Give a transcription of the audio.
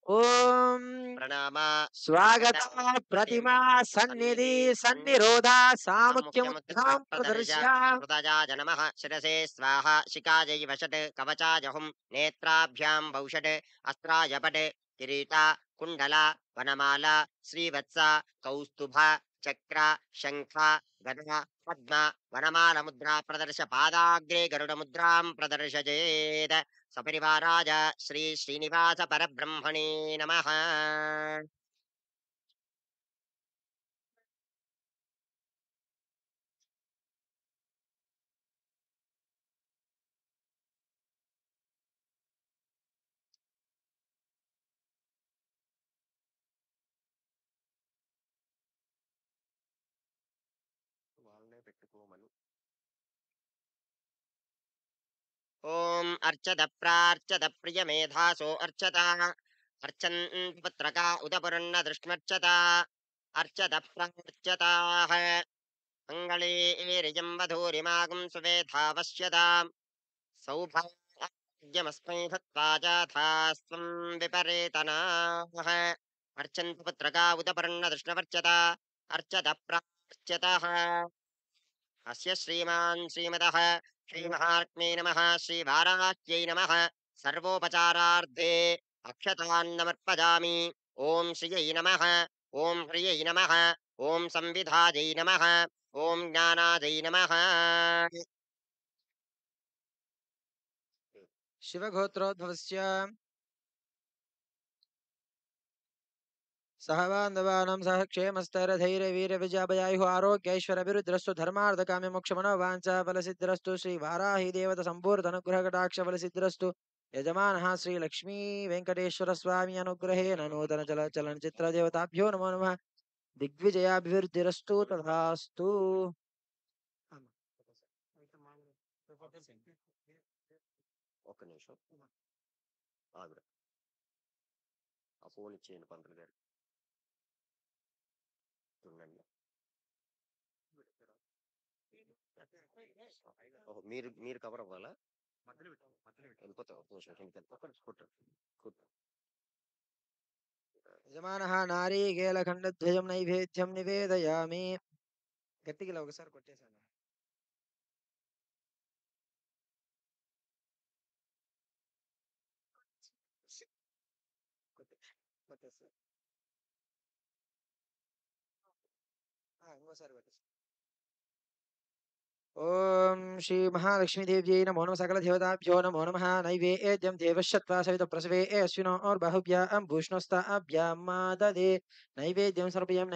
ఓం ప్రణామ స్వాగత ప్రతిమా సన్నిధి సన్నిరోధ సాముఖ్యముద్రాం ప్రదర్శ్య హృదయాయ నమః శిరసే స్వాహ శిఖాయై వషట్ కవచాయ హుం నేత్రాభ్యాం భౌషట్ అస్త్రాయ పట్ కిరీట కుండల వనమాల శ్రీవత్స కౌస్తుభ చక్ర శంఖ గద పద్మ వనమాల ముద్రా ప్రదర్శ పాదాగ్రే గరుడ ముద్రాం ప్రదర్శయేత్ సపరివారాయ శ్రీ శ్రీనివాస పరబ్రహ్మణే నమః. వాళ్ళనే పెట్టుకోమను. ఓం అర్చద ప్రార్చద ప్రియ మేధాసో అర్చత అర్చన్ పుత్రక ఉదపురన్న దృష్మర్చత అర్చద ప్రార్చత మంగళే రియం వధూరిమాగం సువేధావశ్యతాం సౌభాగ్యమస్మై దత్వా జాథాస్త్వం విపరేతనాః అర్చంతు పుత్రక ఉదపురన్న దృష్ణవర్చత అర్చద ప్రార్చత అస్య శ్రీమాన్ శ్రీమదః శ్రీమహాత్మే నమః శ్రీవారాహ్యై నమః సర్వోపచారార్థే అక్షతాన్నమర్పయామి. ఓం శ్రియై నమః ఓం హ్రియై నమః ఓం సంవిధాయై నమః ఓం జ్ఞానాదై నమః. శివగోత్రోద్భవస్య సహ బాంధవానాం సహ క్షేమస్తైరధైర్యవీర్యవిజయాభయాయుః ఆరోగ్యైశ్వర్యభివృద్ధిరస్తు ధర్మార్థకామ్యమోక్షమనోవాంఛా ఫలసిద్ధిరస్తు శ్రీ వారాహి దేవత సంపూర్ణనుగ్రహకటాక్ష ఫలసిద్ధిరస్తు. యజమానः శ్రీ లక్ష్మీ వెంకటేశ్వర స్వామి అనుగ్రహేణ నూతన చలనచిత్ర దేవతాభ్యో నమో నమః. దిగ్విజయాభివృద్ధిరస్తు తథాస్తు. ఒక్క నిమిషం ఆగురా. ఆ ఫోన్ ఇచ్చేయండి పంతులు గారు. ఉండండి. ఓహో, మీరు మీరు కవర్ అవ్వాలా? వెళ్ళిపోతా ఒక నిమిషం కిందకి వెళ్తా. కూర్చో. యజమానः నారీకేళఖండద్వయం నైవేద్యం నివేదయామి. గట్టిగా ఇలా ఒకసారి కొట్టేశాను. కొట్టేస్తా. ఇంకోసారి కొట్టేస్తా. ఓం శ్రీ మహాలక్ష్మీదేవ్యై నమో నమః. సకల దేవతాభ్యో నమో నమః. నైవేద్యం దేవశ్చత్వా సవిత ప్రసవే అశ్వినోర్బహుభ్యాం భూష్ణోస్తాభ్యాం మాదదే నైవేద్యం సమర్పయామి.